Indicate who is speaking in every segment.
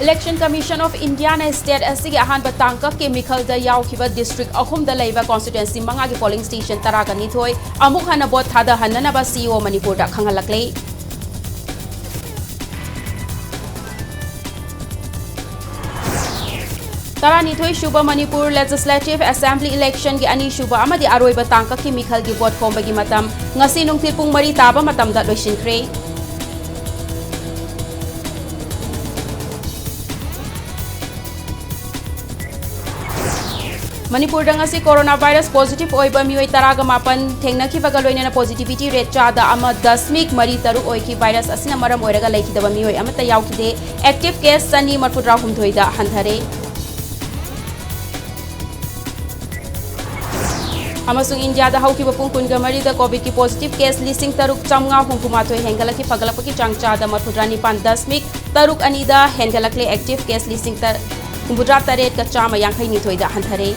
Speaker 1: Election Commission of India na state asigi ahan batangka ke mikhal da yaukiba district ahum da leiba constituency manga gi polling station taraga ni thoi amuk hana bot thada hanna ba CEO Manipur da khangalakle Tarani thoi Shuba Manipur Legislative Assembly election gi ani Shuba amadi aroi batangka ke mikhal gi bot khomba gi matam ngasi nungthil pung mari taba matam da loisinkhre Manipur dang asi coronavirus positive oiba mioi taraga mapan thengna ki baga loina positivity rate chada ama 10 mari taru oi ki virus asina maram oiraga leiki daba mioi amata yaukide active case sani marfudra humthoida hanthare amasung India da hauki bapung kunga mari da covid ki positive case listing taruk chamnga humpumathoi hengala ki pagalapa ki changcha da marfudra ni 10 taruk ani da hengalakle active case listing tar humbudra taret ka chama yankhai ni thoida hanthare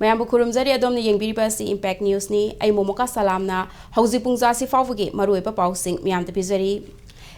Speaker 1: Mayambu kurumzari adomna yengbiriba si impact news ni ai Momoka Salam na hauzi pungza si fawugi maruiba pausing miyam da pizari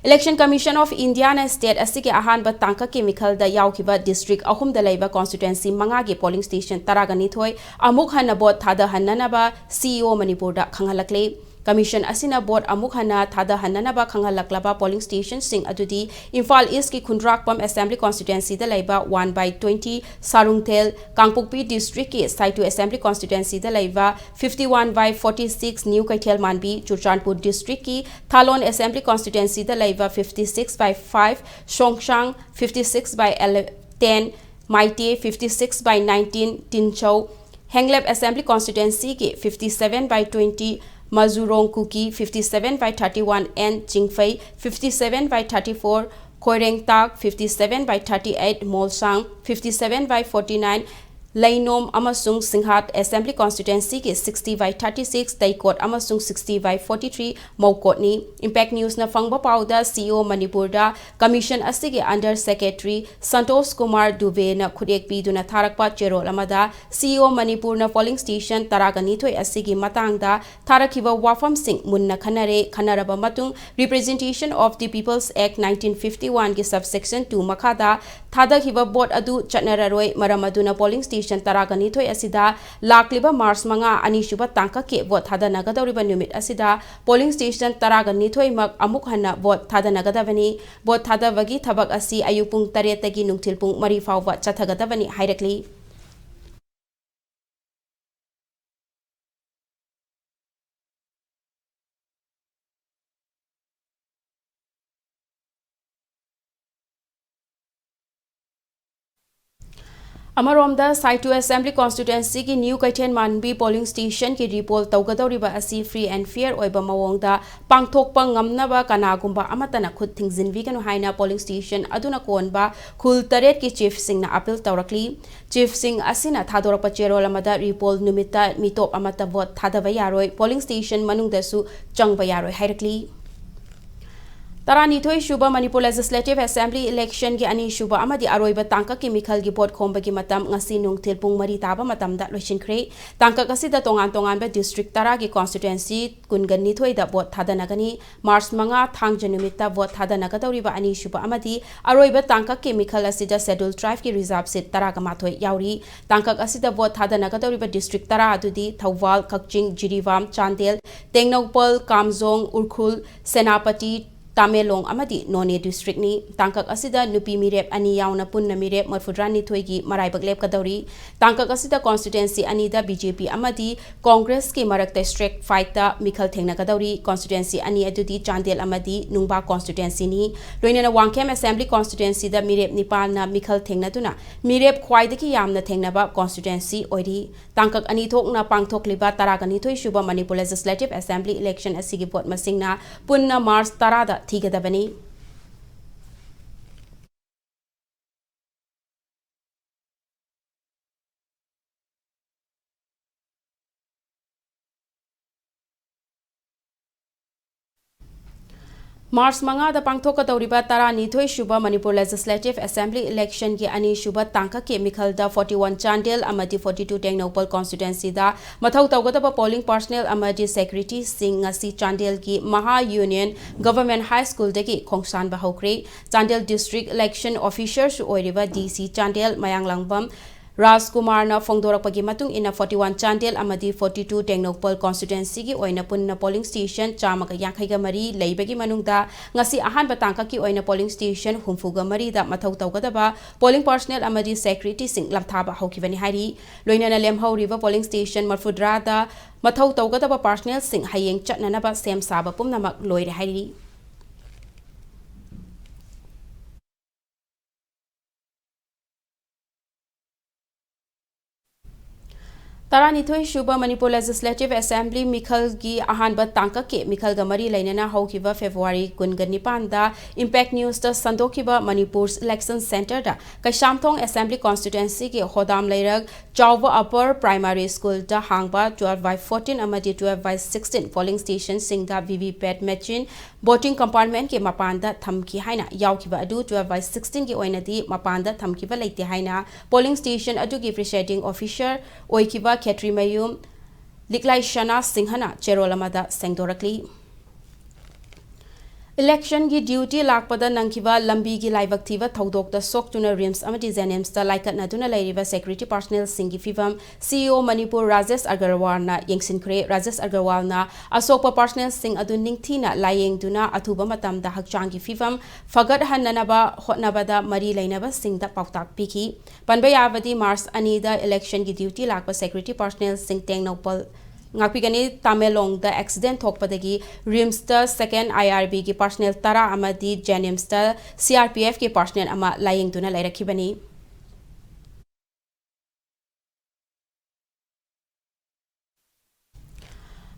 Speaker 1: Election Commission of India na state asigi ahan ba tangka chemical da yaukiba district ahum da leiba constituency manga gi polling station taraga ni thoi amuk hana bot thada hanna ba CEO Manipur da khangalakle Commission asina board amuk hana thada hanna ba khangalaklaba polling station sing adudi Imphal East ki Khundrakpam Assembly constituency da leiba 1/20 Sarungthel Kangpokpi district ki Saitu Assembly constituency da leiba 51/46 New Kaithel Manbi Churchanpur district ki Thalon Assembly constituency da leiba 56/5 Songshang 56/10 Maite 56/19 Tinchau Henglep Assembly constituency ki 57/20 Mazurong Kuki 57/31 and Jingfei 57/34 Koireng Tak 57/38 Molsang 57/49 Lainom amasung Singhat Assembly constituency ki 60/36 Taikot amasung 60/43 Maukot ni Impact News na fangba pauda CEO Manipur da Commission asigi Under Secretary Santosh Kumar Dubey na khudek pi duna tharakpa chero lamada CEO Manipur na polling station taragani thoi asigi matang da tharakhiba wafam sing munna khanaraba matung Representation of the People's Act 1951 ki subsection 2 makhada thadakhiba board adu chatnararoi maramaduna polling station taragani thoi asida lakliba March manga ani shuba tangka ke vote thada nagadoriba numit asida polling station taragani thoi mak amuk hana vote thada nagadabani vote thada bagi thabak asi ayupung 3 tagi nungthil pung 3 fawwa chathagadabani hairakli Amaromda Saitu Assembly constituency ki New Kaithen Manbi polling station ki report tawgadoriba asi free and fair oiba mawongda pangthokpa ngamnaba kanagumba amatana khut thingzinvi kanu haina polling station aduna konba khul taret ki chief sing na appeal tawrakli chief sing asina thadorapa cherol amada report numita mitop amata vote thadaba yaroi polling station manungdasu changba yaroi hairakli Tarani thoi Shuba Manipur Legislative Assembly election gi ani Shuba amadi aroiba tangka ki mikhal gi bot khomba gi matam ngasi nungthil pung mari taba matam da loisinkhre tangka kasi da tongan ba district tara gi constituency kungani thoi da bot thadanagani March manga thang janumit ta bot thadanagadori ba ani Shuba amadi aroiba tangka ki mikhal asi da schedule tribe ki reserve seat tara ga mathoi yauri tangka kasi da bot thadanagadori ba district tara adudi Thawal Kakching Jiriwam Chandel Tengnopal Kamjong Urkhul Senapati Tamelong amadi None district ni tangkak asida nupi mirep ani yauna punna mirep marfudrani thoigi maraibak lep kadori tangkak asida constituency ani da BJP amadi Congress ki marakta strike fight ta mikhal thengna kadori constituency ani adudi Chandel amadi Nungba constituency ni loinena Wangkhem Assembly constituency da mirep nipal na mikhal thengna tuna mirep khwaidaki yamna thengna ba constituency oiri tangkak ani thokna pangthokliba taragani thoi Shuba Manipur Legislative Assembly election asigi vote masingna punna March tarada thigadabani March mangada pangthokadawriba taranithoi shuba Manipur Legislative Assembly election ki ani shuba tangka ke mikhalda 41 Chandel amadi 42 Tengnopal constituency da mathau tawgadaba polling personnel amadi security sing ngasi Chandel ki Maha Union Government High School dagi khongsan ba hokre Chandel district election officers oiriba DC Chandel Mayanglangbam Rajkumar na Fongdorakpagi matung ina 41 Chandel amadi 42 Tengnopal constituency ki oina punna polling station chamaga yankaiga mari leibagi manungda ngasi ahanba tangka ki oina polling station humfuga mari da mathau tawgadaba polling personnel amadi security sing lamthaba hokibani hari loinana lemhauriba polling station marfudra da mathau tawgadaba personnel sing hayeng chatnanaba sem saba pumnamak loire hari Taranithoi shuba Manipur Legislative Assembly Mikhal gi ahanba tangka ke Mikhal gamari lainana haukiba February 19 da Impact News da sandokiba Manipur's Election Center da Kaishamthong Assembly Constituency ke Hodam Leirag Chawba Upper Primary School da hangba 12/14 amadi 12/16 polling station singda VVPAT machine voting compartment ke mapanda thamki haina yaukiba adu 12/16 ki oinadi mapanda thamkiba leite haina polling station adu ki presiding officer oikiba Ketri Mayum Liklai Shana Singhana Cherolamada Sengdorakli Election gi duty lakpada nangkiba lambi gi laibaktiva thodok da soktuna rims amadi zenems da laikat naduna lairiba security personnel singi fivam CEO Manipur Rajesh Agarwal na yengsinkre Rajesh Agarwal na asopa personnel sing adu ningthina layeng duna athuba matam da hakchangi fivam fagat hananaba hotnabada mari lainaba sing da pautak piki panbayavadi March anida election gi duty lakpa security personnel sing Tengnopal ngapigani Tamelong da accident thokpadagi rims da second IRB ki personnel tara amadi Jenims da CRPF ki personnel ama layeng duna lairakibani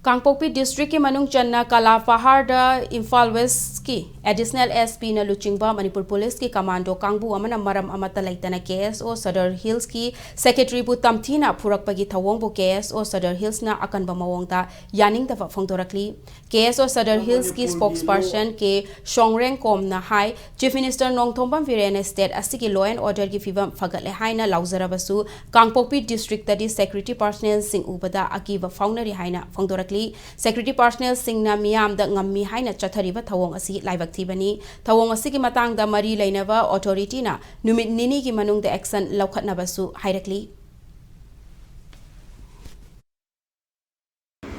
Speaker 1: Kangpokpi district ki manung channa Kala Pahar da Imphal West ki additional SP na luchingba Manipur Police ki commando kangbu amana maram amata laitana KSO Sadar Hills ki secretary bu tamthina phurakpagi thawong bu KSO Sadar Hills na akanba mawongda yaning da phongdorakli KSO Sadar Hills ki spokesperson ke Shongreng Kom na hai Chief Minister Nongthombam Viren State asiki law and order ki fibam fagatle haina lauzarabasu Kangpokpi district tadi security personnel sing ubada akiba faunari haina phongdorak Security personnel singna miyam da ngammi haina chathariba thawong asi laibak thibani thawong asi ki matang da mari lainaba authority na numit nini ki manung da action laukhatna basu hairakli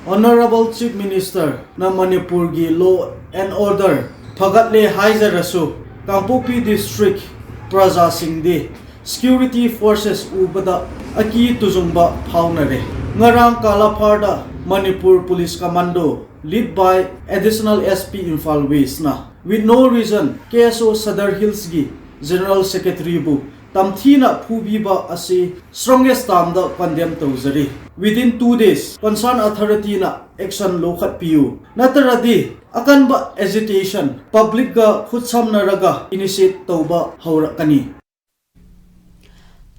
Speaker 2: Honorable Chief Minister na Manipur gi law and order phagatle haizarasu Kangpokpi district praja singdi security forces ubada aki tuzungba phaunare ngarang Kalapharda Manipur Police Commando led by additional SP Imphal West na with no reason KSO Sadar Hills gi General Secretary bu tamthina phubiba ase strongest term da condemn tawzari within 2 days concerned authority na action lokhat piu nataradi akanba agitation public ga khutsamnaraga initiate tawba haurakani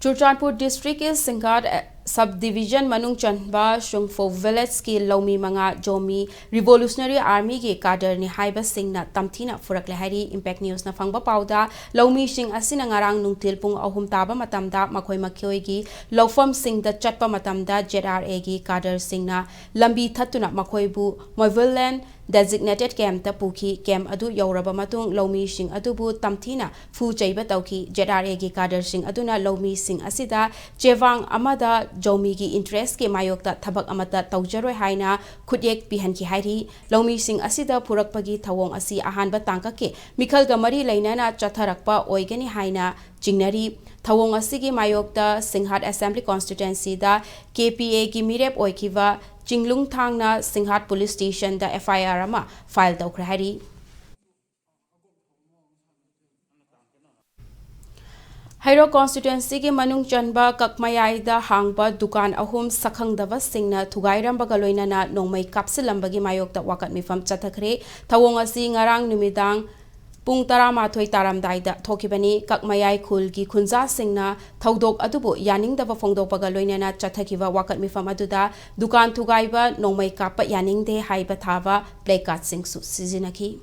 Speaker 1: Churchanpur district is Singhat subdivision manung chanba shungfo village ki lomi manga jomi revolutionary army ki kader ni haiba singna tamthina furakle hari impact news na fangba pauda lomi sing asina ngarang nungtil pung ahum taba matamda makhoi makhoi gi lofam sing da chatpa matamda JRA gi kader singna lambi thatuna makhoi bu moivilland designated camp ta puki camp adu yauraba matung lomi sing adu bu tamthina fu chaiba tauki JRA gi kader sing aduna lomi sing asida chewang amada jomi gi interest ke mayokta thabak amata tawjaroi haina khudyek pihan ki hairi lomi sing asida phurakpagi thawong asi ahanba tangka ke mikhal ga mari lainana chatharakpa oigani haina jingnari thawong asi gi mayokta Singhat Assembly Constituency da KPA gi mirep oikiwa Chinglung Thangna Singhat Police Station da FIR ama file tawkhra hari Hairo constituency ki manung chanba kakmayai da hangba dukan ahum sakhangdava singna thugairamba galoina na nongmai kapsilambagi mayok da wakat mifam chathakre thawong asi ngarang numidang pung taramathoi taramdai da thokibani kakmayai khul ki khunja singna thodok adubu yaning da phongdok pagaloina na chathakiwa wakat mifam aduda dukan thugaiba nongmai kapa yaning de haiba thaba placard sing su sizinaki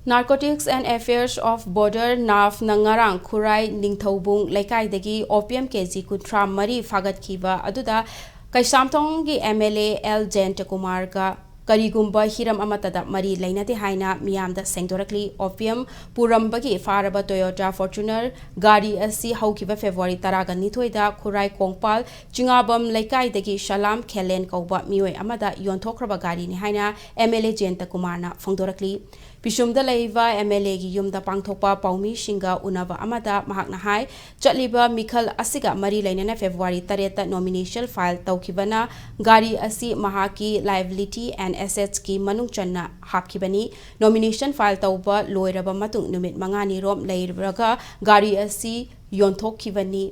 Speaker 1: Narcotics and Affairs of Border NAF Nangarang Kurai Ningthaubung Laikai Opium KG Kutra Mari Fagatkiba Aduda Kaisamtongi MLA L Jentakumarga Karigumba Hiram Amatada Mari Lainati Haina Miamda Sengdorakli Opium Purambagi Faraba Toyota Fortuner Gari Asi Haukiba February Taraga Nitoida Kurai Kongpal Chingabam Laikai Degi Salam Kelen Kauba Miwe Amada Yontokraba Gari Nihaina MLA Jentakumarna Fongdorakli Pishumda Laiva MLA gi yumda pangthokpa paumi shinga unaba amada mahakna hai chatliba mikhal asiga mari lainana February 3 nomination file tawkibana gari asi mahaki liability and assets ki manung channa hapkibani nomination file tawba loiraba matung numit mangani rom leiraga gari asi yonthokibani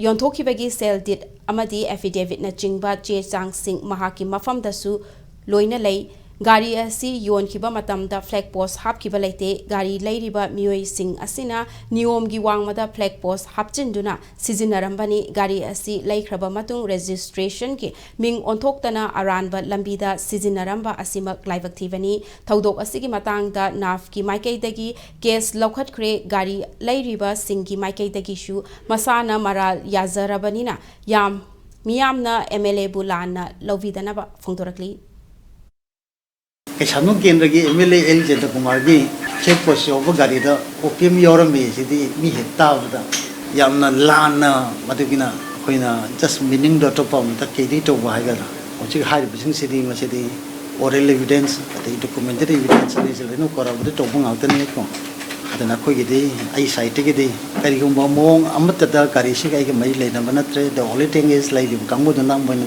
Speaker 1: yonthokhibagi sell did amadi affidavit na chingba che chang sing mahaki mafam dasu loina lei Gari asi yon kiba matamda flag post hap kiba laite gari lairiba mioi sing asina niom gi wangmada flag post hapchinduna sizinarambani gari asi laikhraba matung registration ki ming onthoktana aranba lambida sizinaramba asimak laibakthivani thaudok asigi matangda naf ki maikaidagi case lokhatkre gari lairiba sing ki maikaidagi shu masana maral yazarabanina yam miyamna MLA bulana lovidana ba phongdorakli
Speaker 3: Kaisano Kendra ki MLA L Jentakumar ki check post over gari da opium yoram me sidi mi hetta avda yamna lana madugina koina just meaning dot of ta kedi to waiga da ochi high bising sidi ma sidi oral evidence the documentary evidence ni no kora bude to bung out ne ko adana khoi gidi ai site gidi kari gum mong amata da kari shi kai mai le na banatre the only thing is like kambu da nam ban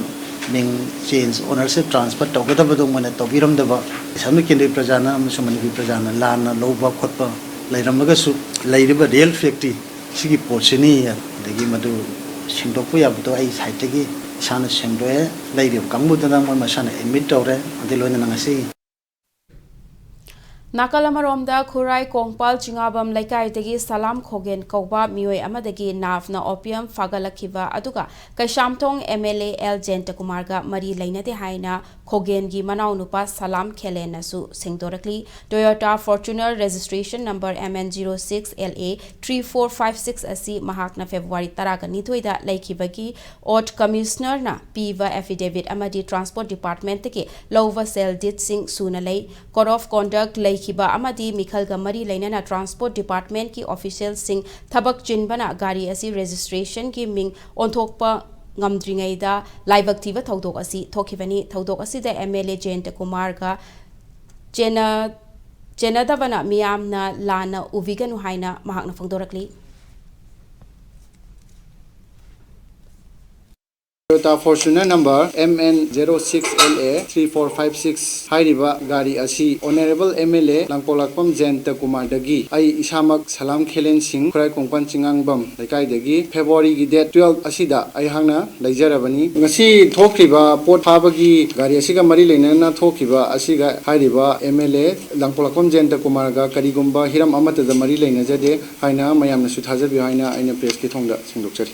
Speaker 3: Ning change ownership transfer togeda badung mane tobiram deba sami kendi prajana amsumani bi prajana lana loba khotpa lairamaga su lairiba real factory sigi porchini degi madu singdokpu yabdo ai site gi sana singdoe lairib kangbu dana mo masana admit tore adiloina nangasi
Speaker 1: Nakalamaromda Kurai Kongpal Chingabam Laikai Degi Salam Khogen Kauba Mioi Amadagi Navna Opium Fagalakiva Aduga Kaishamtong MLA L Jentakumarga Mari Lainate Haina Khogen gi Manau Nupa Salam Khelen Nasu Singdorakli Toyota Fortuner registration number MN06LA 3456 asi Mahakna February Taraga Nitoida Laikibagi Ot Commissioner na Piva affidavit Amadi Transport Department ke Lova Sel Dit Sing Sunalay Code of Conduct Kiba Amadi Mikhal Gamari Lainana Transport Department ki official sing Thabak Chinbana Gari asi registration ki Ming Onthokpa Ngamdringaida Laibaktiva Thaudok asi Thokivani Thaudok asi the MLA Jentakumar ga Jenadavana Miyamna Lana Uviganu Haina Mahakna Fongdorakli
Speaker 4: Toyota Fortuner number MN06LA 3456 Hairiba Gari Asi Honorable MLA Langpolakpam Jentakumar Dagi Ai Isamak Salam Khelen Singh Kurai Kongpan Chingangbam Laikai Dagi February gi date 12 asida ai hangna laijarabani ngasi thokriba pot phabagi gari asiga mari leinana thokriba asiga hairiba MLA Langpolakpam Jentakumar ga karigumba hiram amata da mari leinajade haina mayamna su thajabi haina aina press ki thongda singdokchari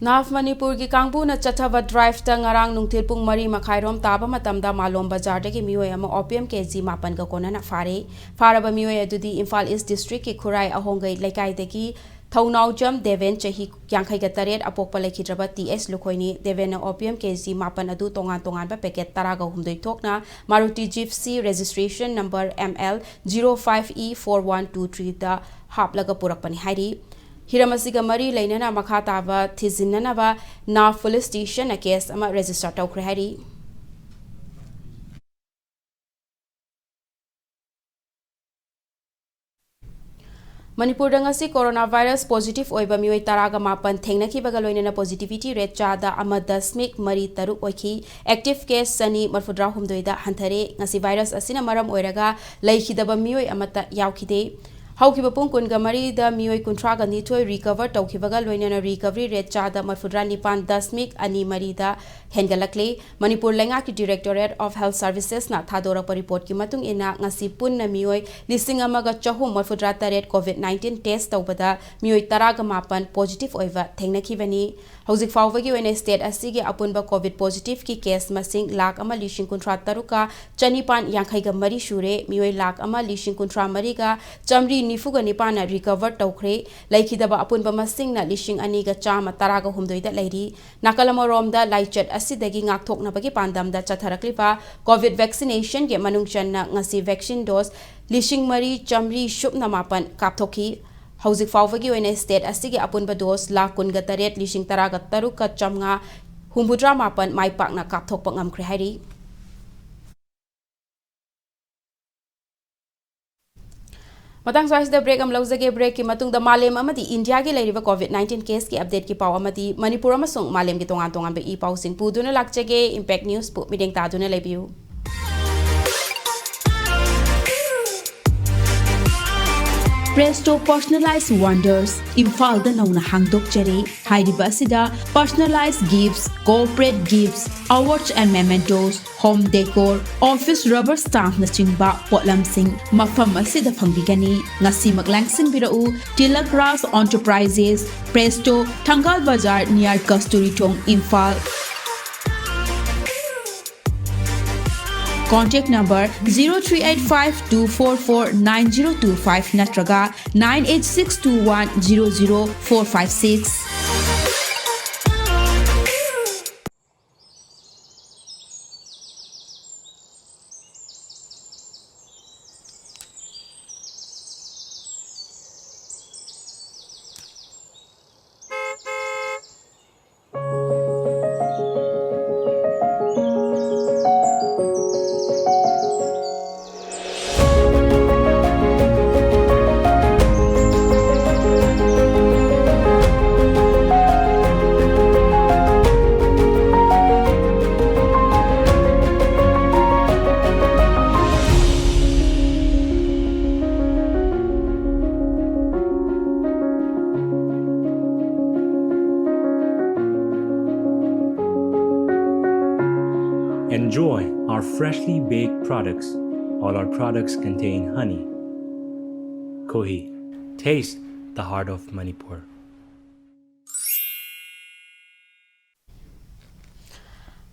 Speaker 1: Naf Manipur ki Kangbu na Chathava Drive ta ngarang nungtil pung mari makhairom taba matamda Malom Bazar dagi miyoy ama opium kg mapan ka kona na faraba miyoy adudi Imphal East District ki Khurai Ahongai Laikai dagi Thaunaujam Deven chahi Yankhai ka taret apokpa lekhidraba TS Lukhoini Deven na opium kg mapan adu tongan ba packet taraga humdoi thokna Maruti Gypsy registration number ML 05E4123 da haplaga purakpani hairi Hiramasiga Mari Lainana Makatava Tizinanava Na Police Station a case ama register Taukrehari. Manipur dangasi coronavirus positive oiba mioi taraga mapan thengnaki bagaloinana positivity rate chada ama 10 mari taruk oiki active case sani marfudra humdoida hanthare ngasi virus asina maram oiraga laikhidaba mioi amata yaukhide Haukiba pung kunga marida mioi kuntraga nitoi recover taukibaga loinana recovery rate chada marfudra nipan dasmik ani marida hengalakle Manipur lenga ki Directorate of Health Services na thadora pa report ki matung ina ngasi punna mioi lising amaga chahum marfudra taret COVID-19 test taubada mioi taraga mapan positive oiva thengnakibani hauzik fawbagi oina state asigi apunba COVID positive ki case masing lakh ama lishing kuntra taruka chanipan yankhaiga mari shure mioi lakh ama lishing kuntra mariga chamri nifuga nipana recover taukhre laikhidaba apunba masingna lishing aniga chama taraga humdoida lairi nakalamoromda laichet asidagi ngakthoknabagi pandamda chatharaklipa COVID vaccination ge manungchanna ngasi vaccine dose lishing mari chamri shupna mapan kapthoki hauzik fawbagi oina state asigi apunba dose lakh kunga taret lishing taraga taruka chamnga humbudra mapan maipakna kapthokpa ngamkhre hairi Matang size the break am lawzage break ki matung da malem amadi India gi leiriba COVID-19 case ki update ki paw amadi Manipur amasung malem gi tongan tongan be I paw sing pu duna lakchage impact news pu mideng ta duna lebiu
Speaker 5: Presto Personalized Wonders Imphal da nauna hangdok jare hairiba asida personalized gifts, corporate gifts, awards and mementos, home decor, office rubber stamp na chingba potlam sing mafam asida phangbigani ngasi maglangsing birau Tilak Ras Enterprises Presto Thangal Bazar near Kasturi Tong Imphal. Contact number 0385-244-9025 natraga 98621-00456.
Speaker 6: Enjoy our freshly baked products. All our products contain honey. Kohi, taste the heart of Manipur.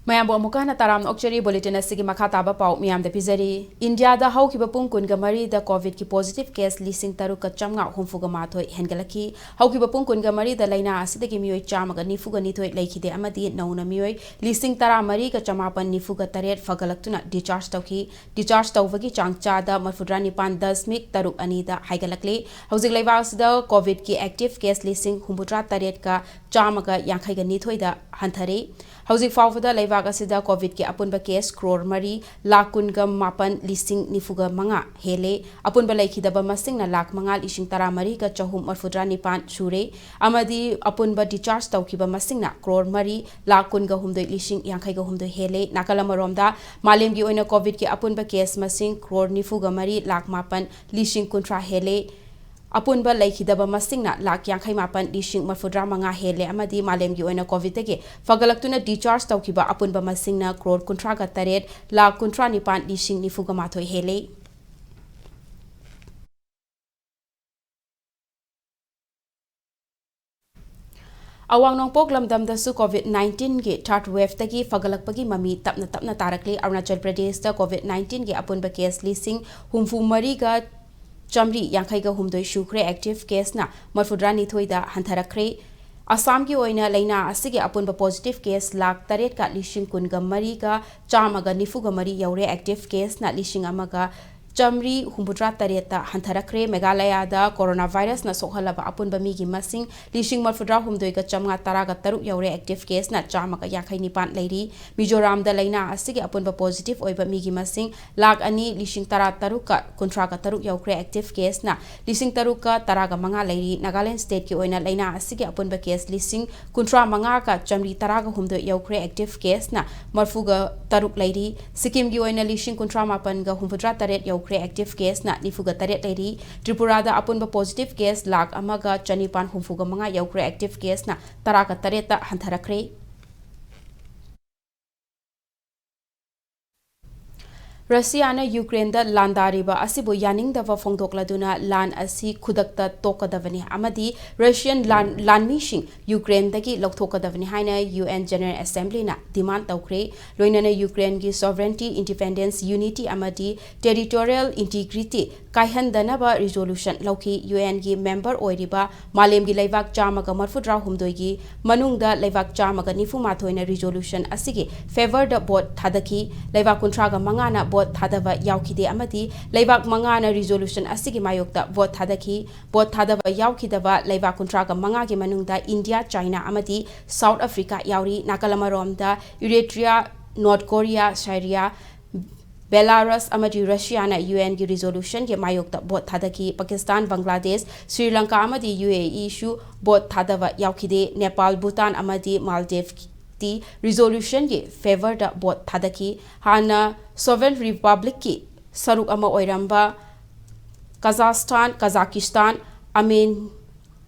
Speaker 1: Mayambo amukana taram okchari bulletin asigi makhataba pau miyam da pizari India da haukiba pung kunga mari da COVID ki positive case lising taruka chamnga humfuga mathoi hengalaki haukiba pung kunga mari da laina asidagi mioi chamaga nifuga nithoi laikhide amadi nauna mioi lising tara mari ka chamapan nifuga taret fagalaktuna discharge tawbagi changcha da marfudra nipan 10 taruk ani da haigalakle hauzik laiwas da COVID ki active case lising humbudra taret ka chamaga yankhai ga nithoi da hanthare hauzik fawda laiwag asida COVID ki apunba case crore mari lakun ga mapan lising nifuga manga hele apunba laikhidaba masing na lak mangal ising tara mari ga chahum marfudra nipan shure amadi apunba discharge tawkiba masing na crore mari lakun ga humdoi lising yankhai ga humdoi hele nakalamaromda malem gi oina COVID ki apunba case masing crore nifuga mari lak mapan lising kuntra hele apunba laikhidaba masingna lak yankhai mapan lishing marfudra manga hele amadi malem gi oina COVID tege fagalaktuna discharge tawkiba apunba masingna crore kuntra ga taret lak kuntra nipan lishing nifuga mathoi hele awang nongpok lamdamda su COVID-19 ge third wave tagi fagalakpagi mami tapna tarakle Arunachal Pradesh da COVID-19 ge apunba case lising humfu mari ga chamri yankhai ga humdoi shukre active case na marfudra nithoida hantharakre Assam ki oina laina asigi apunba positive case lak taret ka lishing kunga mari ga chamaga nifuga mari yaure active case na lishing amaga chamri humbudra tareta hantharakre Meghalaya da coronavirus na sokhalaba apunba migi masing lishing marfudra humdoi ga chamnga taraga taruk yaure active case na chamaga yankhai nipan lairi Mizoram da laina asigi apunba positive oiba migi masing lak ani lishing tara taruka kontra ga taruk yaukre active case na lishing taruka taraga manga lairi Nagaland state ki oina laina asigi apunba case lishing kontra manga ka chamri taraga humdoi yaukre active case na marfuga taruk lairi Sikkim gi oina lishing kontra mapan ga humbudra taret yaukre ꯌꯧꯈ꯭ꯔꯦ active ꯀꯦꯁꯅ 94 ꯂꯩꯔꯤ ꯇ꯭ꯔꯤꯄꯨꯔꯥꯗ ꯑꯄꯨꯟꯕ positive case 1,165 ꯌꯧꯈ꯭ꯔꯦ active ꯀꯦꯁꯅ 18 ꯍꯟꯊꯔꯛꯈ꯭ꯔꯦ Russiana Ukraine da landariba asibu yaningdava phongdokladuna lan asi khudakta tokadavani amadi Russian lanmishing Ukraine dagi lokthokadavani haina UN General Assembly na demand tawkhre loinana Ukraine gi sovereignty independence unity amadi territorial integrity kaihandanaba resolution lokhi UN gi member oiriba malem gi leibak chamaga marfudra humdoi gi manungda leibak chamaga nifuma thoina resolution asigi favor the vote thadaki leibak kuntraga mangana vote thadava yaukide amadi leibak mangana resolution asigi mayokta vote thadaki vote thadava yaukidava leibak kuntraga manga gi manungda India China amadi South Africa yauri nakalamaromda Eritrea North Korea Syria Belarus amadi Russia na UN gi resolution ge mayokta vote thadaki Pakistan Bangladesh Sri Lanka amadi UAE shu vote thadava yaukide Nepal Bhutan amadi Maldives the resolution ge favor the vote thadaki hana sovereign republic ki saruk ama oiramba Kazakhstan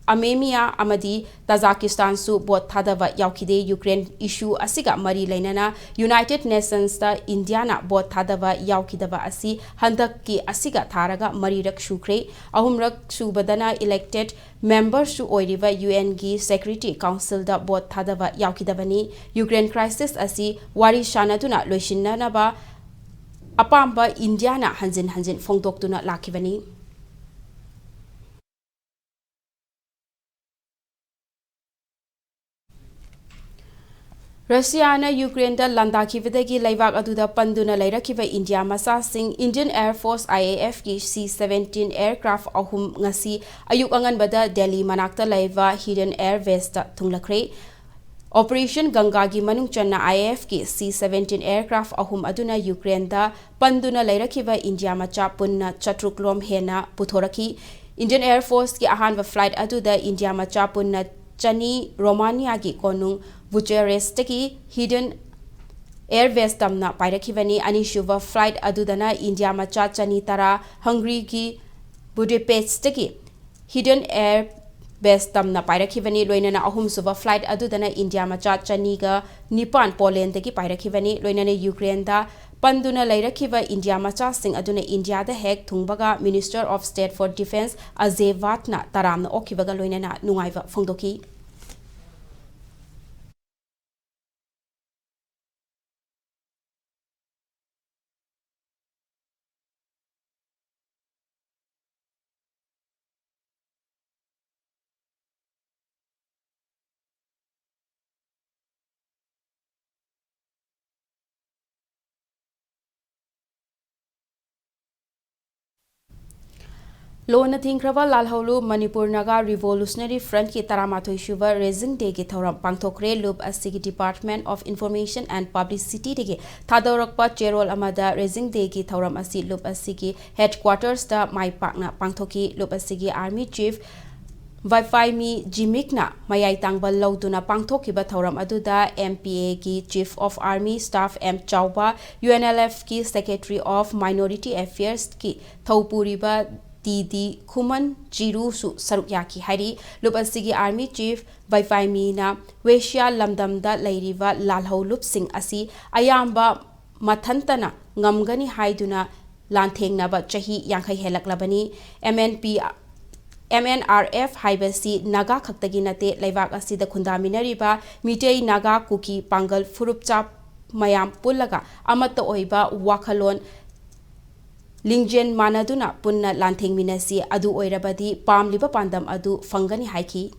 Speaker 1: Armenia amadi Tajikistan su vote thadava yaukide Ukraine issue asiga mari lainana United Nations ta India na vote thadava yaukidava asi handak ki asiga tharaga mari rak shukre ahumrak subadana elected member su oiriva UN gi Security Council da vote thadava yaukidavani Ukraine crisis asi wari shanaduna loishinna ba apamba India na hanjin phongdoktuna lakhibani Russia na Ukraine da landakibadagi leibak aduda panduna leirakiba India masasing Indian Air Force IAF ki C-17 aircraft ahum ngasi ayuk anganbada Delhi manakta leiva hidden air base ta thunglakre Operation Ganga gi manung channa IAF ki C-17 aircraft ahum aduna Ukraine da panduna leirakiba India macha punna chatruklom hena puthoraki Indian Air Force ki ahanba flight aduda India macha punna chani Romania gi konung Bucharest ki hidden air base tamna pairakivani anishuva flight adudana India macha chani tara Hungary ki Budapest ki hidden air base tamna pairakivani loinana ahum suva flight adudana India macha chani ga Nipan Poland ki pairakivani loinana Ukraine da panduna leirakiva India macha sing aduna India da hek thungbaga Minister of State for Defense Ajay Vatna taramna okibaga loinana nungaiva phongdoki Lona Thinkrava Lalhaulu Manipur Naga Revolutionary Front ki Taramathoi Shuva Raising Day ki Thoram Pangthokre Lub Asigi Department of Information and Publicity dege Thadaurakpa Cherol Amada Raising Day ki Thoram asi Lub Asigi Headquarters da Mai Pakna Pangthoki Lub Asigi Army Chief Vaifai Jimikna Mayai Tangbal Lauduna Pangthokiba Thoram aduda MPA ki Chief of Army Staff M Chauba UNLF ki Secretary of Minority Affairs ki Thaupuriba Didi Kuman Jiru su Sarukyaki Hari Lupasigi Army Chief Vaifai na Wesha Lamdamda Lairiva Lalhau Lup Singh Asi Ayamba Mathantana Ngamgani Haiduna Lantengnaba Chahi Yankai Helaklabani MNRF Haibasi Naga Kaktaginate Laivak Asida Kundaminariba Mitei Naga Kuki Pangal Furupchap Mayam Pulaga Amata Oiba Wakalon Lingjen Manaduna Punna Lanting Minasi Adu Oirabadi Palm Liba Pandam Adu Fangani Haiki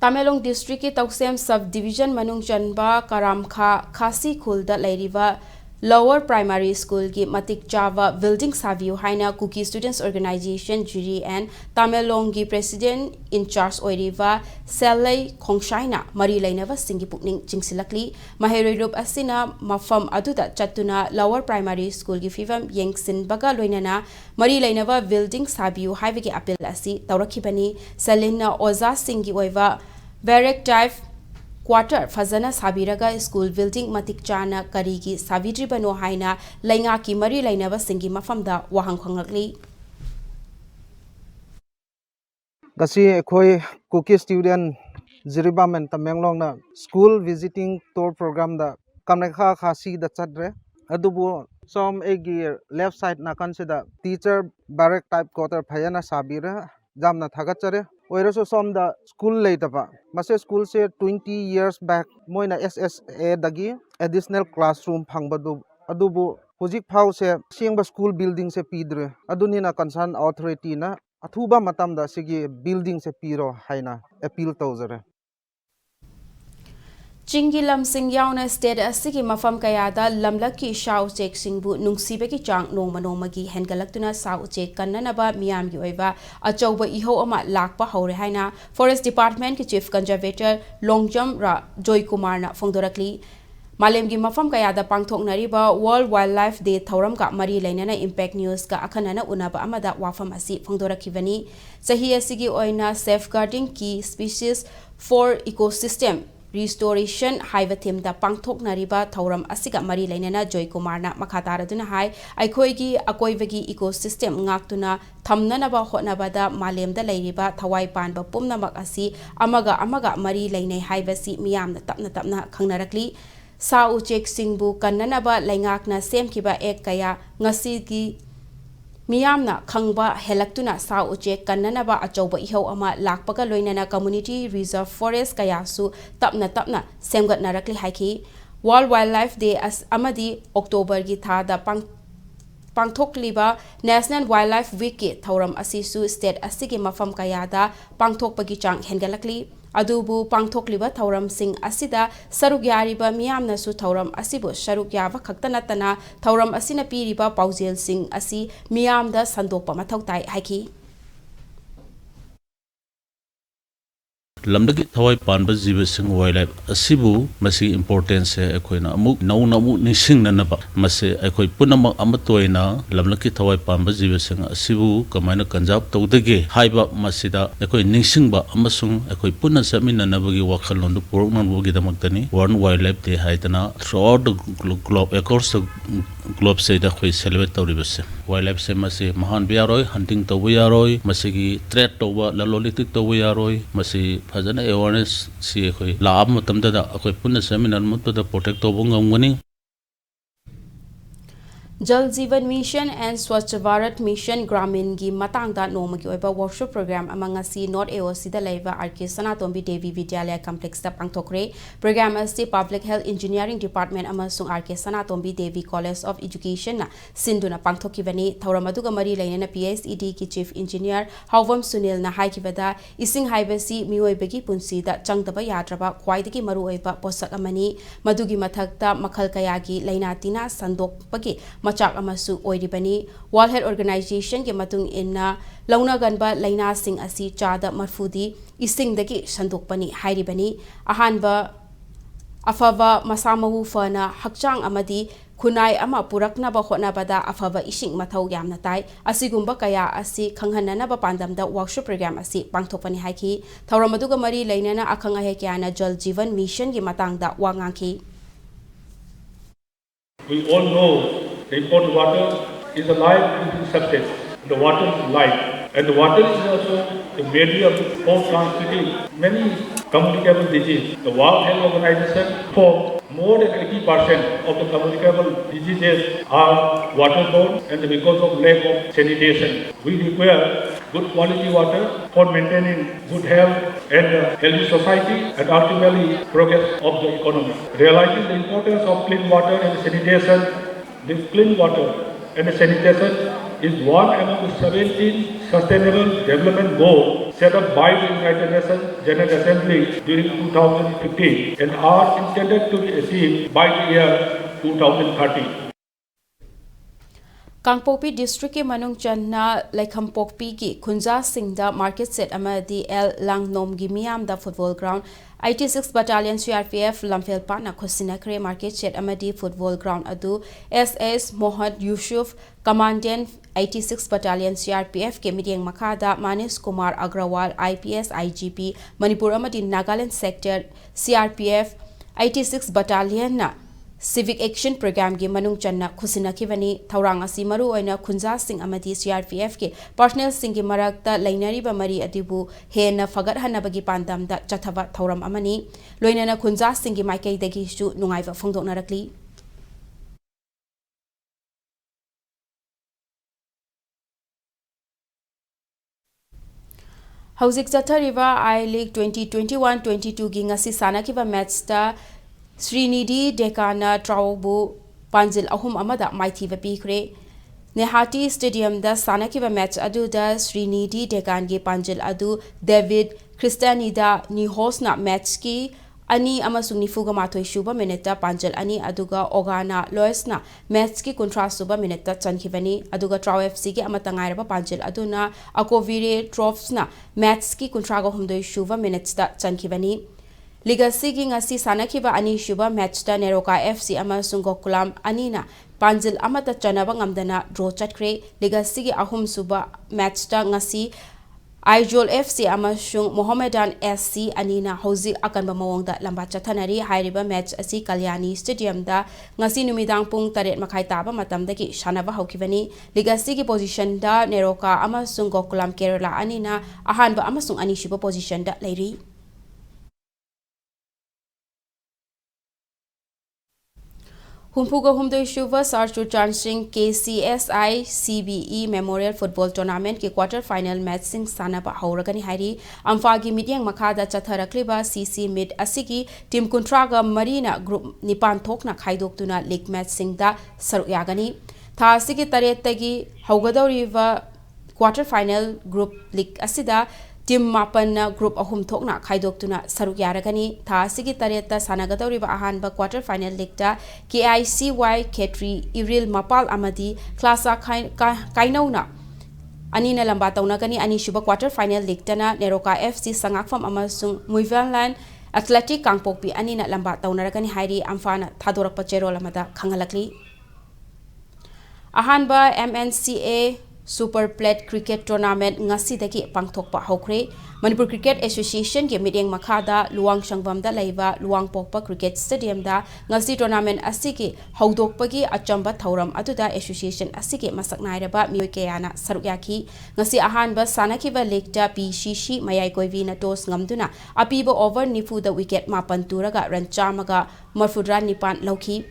Speaker 1: Tamelong District ki Tauksem Subdivision Manung Chanba Karamkha Khasi Khulda Lairiva Lower Primary School ki Matik Java Building Savio Haina Cookie Students Organization Jury and Tamelong ki President in Charge Oiriva Selai Kongshaina Mari Lainava Singi Pukning Jingsilakli Maheroi Rup Asina Mafam Aduda Chatuna Lower Primary School ki Fivam Yengsin Baga Loinana Mari Lainava Building Savio Haiviki Apil Asi Taurakibani Selina Oza Singi Oiva Barrack Type quarter फजना साबिरगा school building मतिक चाना करीगी साबिद्रिबनो हाइना लैंगा की मरी लैनबा सिंगी मफमदा वहांग खंगलि
Speaker 7: गसी अखोई कुकी स्टूडेंट जिरिबामेन तमेंगलोंगना स्कूल विजिटिंग टूर प्रोग्राम दा कमनेखा खासी दा चद्रे अदुबो सोम एगी लेफ्ट साइड नाकन से दा टीचर बैरक टाइप क्वार्टर फयना साबिरे जामना थागचरे ओइरसो सोम दा स्कूल लेतबा मसे स्कूल से 20 years back मोइना SSA दगी एडिशनल क्लासरूम फंगबदु अदुबो हुजिक फाउ से सिंगबा स्कूल बिल्डिंग से पीद्रे अदुनिना कंसर्न अथॉरिटी ना अथुबा मतमदा सिगी बिल्डिंग से पीरो हाइना अपील तौजरे
Speaker 1: चिंगी लमसिंग याउना स्टेट असिगी मफम कयादा लमलकी शाउ चेक सिंगबु नुंसीबेगी चांग नोंमा नोंमागी हेनगलक्तुना साउ चेक कन्ननबा मियामगी ओइबा अचौबा इहो अमा लाकपा हौरे हाइना फॉरेस्ट डिपार्टमेंट की चीफ कंजर्वेटर लोंगजम रा जोय कुमार ना फोंदोरकली मालेमगी मफम कयादा पांगथोकनरिबा वर्ल्ड वाइल्ड लाइफ डे थौरम का मरी लैनना इंपैक्ट न्यूज का अखनना उनाबा अमदा वाफम असि फोंदोरखिबनी सही असिगी ओइना safeguarding key species for ecosystem restoration हाइबा थीम दा पांगथोकनरिबा थौरम असिगा मरी लैनना जोय कुमार ना मखातारदुना हाय अखोइगी अकोइबगी ecosystem ngaktuna thamnanaba hotnabada malemda leiriba thawai panba pumnamak asi amaga mari leinai haibasi miyamna tapna khangnarakli sa uchek singbu kannanaba laingakna semkiba ek kaya ngasigi मियामना खंगबा हेलक्तुना सा उचेक कन्ननबा अचौबा इहौ अमा लाकपगा लोइनना कम्युनिटी रिजर्व फॉरेस्ट कयासु तपना सेमगतनारकली हाइखि वर्ल्ड वाइल्ड लाइफ डे अमदी अक्टोबर की थादा पांगथोकलिबा नेशनल वाइल्ड लाइफ वीक के थौरम असिसु स्टेट असिगे मफम कयादा पांगथोकपगी चांग हेनगलकली अदुबु पांगथोकलिबा थौरम सिंग असिदा सरुक यारिबा मियामनासु थौरम असिबु सरुक याबा खक्तनतना थौरम असिना पीरिबा पाउजेल सिंग असी मियामदा संदोकपा मथौताई हाइखि
Speaker 8: लमदगी थवाई पानबा जीव सिंग वाइल्ड असिबु मसी इंपोर्टेंस है अखोइना अमुक नौ निसिंग ननबा मसे अखोइ पुनमक अमतोइना लमदगी थवाई पानबा जीव सिंग असिबु कमाइना कंजाब तौदगे हाइबा मसिदा अखोइ निसिंगबा अमसुंग अखोइ पुनन समिननबगी वखललोंदु पोरकनबगी दमक्तनी वर्ल्ड वाइल्ड लाइफ डे हाइतना throughout the globe across the globe से अखोइ सेलिब्रेट तौरिबसे वाइल्ड लाइफ से मसे महान बियारोय हंटिंग तौबा यारोय मसेगी ट्रेड तौबा ललोलिटिक तौबा यारोय मसे फजन अवेयरनेस से अखोइ लाभ मतमदा अखोइ पुनन समिनन मुतदा प्रोटेक्ट तौबा ngमगनी
Speaker 1: जल जीवन मिशन एंड स्वच्छ भारत मिशन ग्रामीण की मतंगदा नोमगी ओइबा वर्कशॉप प्रोग्राम अमंगसी नॉर्थ एओसी दा लेबा आरके सनातोंबी देवी विद्यालय कॉम्प्लेक्स दा पांगथोकरे प्रोग्राम अस्ति पब्लिक हेल्थ इंजीनियरिंग डिपार्टमेंट अमसुंग RK Sanatombi Devi college of education ना सिंधुना पांगथोकिबनी थौरम अदुगा मरी लैनना पीएचईडी की चीफ इंजीनियर हावम सुनील ना हाइकिबदा इसिंग हाइबसी मिओइबगी पुंसीदा चंगदबा याद्रबा ख्वाइदगी मरु ओइबा पोसक अमनी मदुगी मथक्ता मखल कयागी लैनातिना संदोकपगी मचाक अमसु ओइरिबनी वर्ल्ड हेल्थ ऑर्गेनाइजेशन के मतुंग इन्ना लौनगनबा लैना सिंग असि चादा मरफुदी इसिंगदगी संदोकपनी हाइरिबनी अहानबा अफबा मसामहु फना हकचांग अमदी खुनाई अमा पुरकनबा होटनबदा अफबा इसिंग मथौ यामना ताई असिगुंबा कया असि खंगहननबा पांदमदा वर्कशॉप प्रोग्राम असि पांगथोकपनी हाइखि थौरमदुगा मरी लैनना अखंग अहे क्याना जल जीवन मिशन की मतंगदा वांगाखि
Speaker 9: We all know the important water is a life giving substance. The water is life. And the water is also the medium for transmitting many communicable diseases. The World Health Organization for more than 80% of the communicable diseases are waterborne and because of lack of sanitation. We require good quality water for maintaining good health and a healthy society and ultimately progress of the economy. Realizing the importance of clean water and sanitation, this clean water and sanitation is one among the 17 Sustainable Development Goals set up by the United Nations General Assembly during 2015 and are intended to be achieved by the year 2030.
Speaker 1: Kangpokpi district के मनुंग चन्ना लेखमपोकपी की खुंजा सिंगदा market set अमदी L लांगनोम की मियाम दा football ground 86 Battalion CRPF Lamphel Patna Khosinakre Market Shed Amadi Football Ground Adu SS Mohad Yusuf Commandant 86 Battalion CRPF ke Midyeng Makada Manis Kumar Agrawal IPS IGP Manipur Amadi Nagaland Sector CRPF 86 Battalion na Civic Action Program gi manung channa khusinakibani thaurang asi maru oina khunja sing amadi CRPF ke personnel sing gi marakta lainari ba mari adibu hena fagat hanabagi pandam da chathaba thauram amani loinana khunja sing gi maikai dagi su nungaiba phongdoknarakli Hauzik Chathariba I League 2021-22 gi ngasi sanakiba match ta Srinidhi Dekana Traubu Panjil Ahum Amada Maithiva Pikre Nehati Stadium da Sanakiva match adu da Srinidhi Dekangi Panjil adu David Christianida ni hostna match ki Ani amasung nifuga matoi shuba minute Panjil ani aduga Ogana Loisna match ki kontra suba minute chankivani aduga Trau FC ki amatangairaba Panjil aduna Akovire Tropsna match ki kontra go humdoi shuba minute da chankivani Legacy gi ngasi sanakiba ani shuba match ta Neroka FC amasung Gokulam anina Panjil amata chanaba ngamdana draw chatkre Legacy gi ahum suba match ta ngasi Aijol FC amasung Mohammedan SC anina hozi akanba mawongda lamba chathanari hairiba match asi Kalyani Stadium da ngasi numidang pung 8 makhai taba matamdagi shanaba haukibani Legacy gi position da Neroka amasung Gokulam Kerala anina ahanba amasung ani shuba position da leiri Humpuga Humdoi Shuva Sarchu Chansing KCSI CBE Memorial Football Tournament ke quarter final match sing sanaba hauragani hairi amfagi midyang makada chatharakliba CC mid asigi team kontraga marina group nipan thokna khaidoktuna league match sing da saruk yagani tha asigi taret tagi haugadoriva quarter final group league asida Team Mapan group ahum thokna khaidok saruk yaragani tha sigi tareta sanagadoriba ahanba quarter final league ta KICY Ketri Iril Mapal amadi klasa kainauna anina lamba taunagani ani shuba quarter final league tana Neroka FC sangakfam amasung Muivanland Athletic Kangpokpi anina lamba taunaragani hairi amfana thadorak pachero lamada khangalakli ahanba MNCA Super Plate Cricket Tournament ngasi daki pangthokpa hokre Manipur Cricket Association ke midyeng makada luang sangwamda laiba luang pokpa cricket stadium da ngasi tournament asiki haudokpagi achamba thauram atuda association asiki masak nairaba mioi kayana sarukyaki ngasi ahanba sanakiba league da PCC mayai koivi na toss ngamduna apiba over nifu da wicket mapan turaga run chamaga marfudra nipan lauki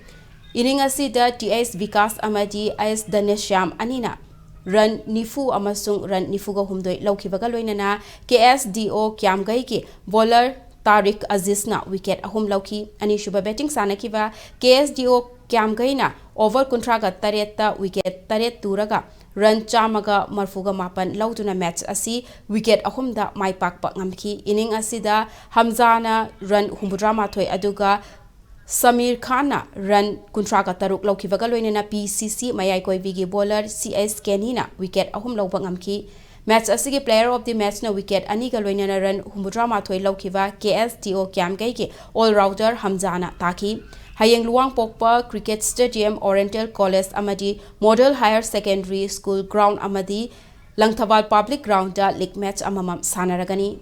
Speaker 1: ining asida TS Vikas amadi AS Danesham anina Run Nifu amasung Run Nifuga humdoi laukibaga loinana KSDO Kyamgai ki bowler Tariq Azizna wicket ahum lauki ani shuba batting sanakiba KSDO Kyamgai na over kontraga tareta wicket taret turaga run chamaga marfuga mapan lautuna match asi wicket ahum da maipakpa ngamki inning asida Hamzana run humbudra mathoi aduga Samir Khanna run kuntraga taruk laukivaga loinena PCC mayai koivigi bowler CS Kenina wicket ahum lauba ngamki match asigi player of the match na wicket aniga loinena run humudra mathoi laukiva KSTO Kyamgai ki all rounder Hamzana taki hayeng luang pokpa cricket stadium Oriental College amadi Model Higher Secondary School ground amadi Langthawal public ground da league match amamam sanaragani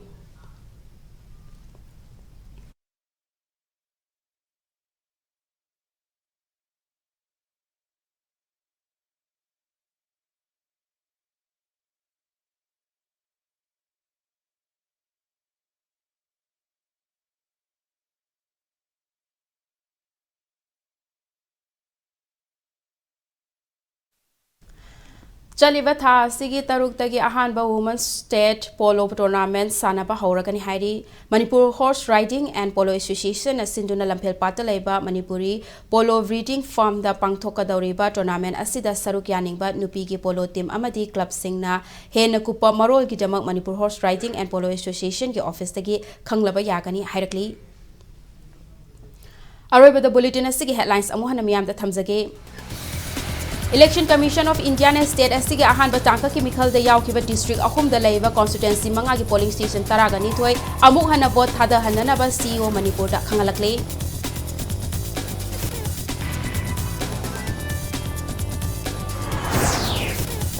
Speaker 1: Chaliba tha sigi taruk tagi ahanba women's state polo tournament sanaba hauragani hairi Manipur Horse Riding and Polo Association asinduna lampel pata laiba Manipuri polo breeding farm da pangthoka dauriba tournament asida saruk yaningba nupi gi polo team amadi club singna hena kupa marol gi damak Manipur Horse Riding and Polo Association gi office tagi khanglaba yagani hairakli Aroiba the bulletin asigi headlines amuhana miyam da thamjage Election Commission of India and State asige ahan batangka ki mikhal da yaukiba district ahum da leiba constituency manga gi polling station taraga ni thoi amuk hana vote thada hanana ba CEO Manipur da khangalakle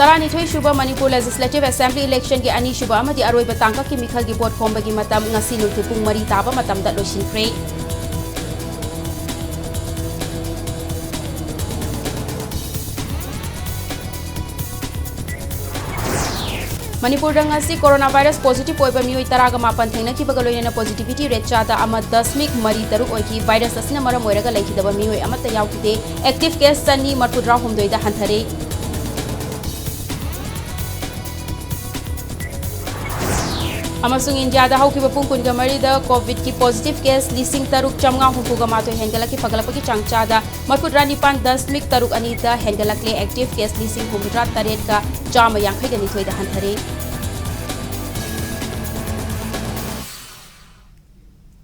Speaker 1: Tarani thoi shuba Manipur Legislative Assembly election gi ani shuba amadi aroi batangka ki mikhal gi vote khomba gi matam ngasi nulthi pung mari taba matam da losinkhre Manipur ngasi coronavirus positive oiba mioi taraga mapan thengna ki bagaloina positivity rate chada ama 10 mari taruk oiki virus asina maram oiraga lekhidaba mioi amata yaukide active case sani marpudra humdoi da hanthare amasung India da haukiba pung kunga mari da covid ki positive case lising taruk chamnga hukuga mato hengala ki pagalapaki changcha da marpudra nipan 10 taruk anita hengalakle active case lising humdra taret ka chama yankhai gani thoi da hanthare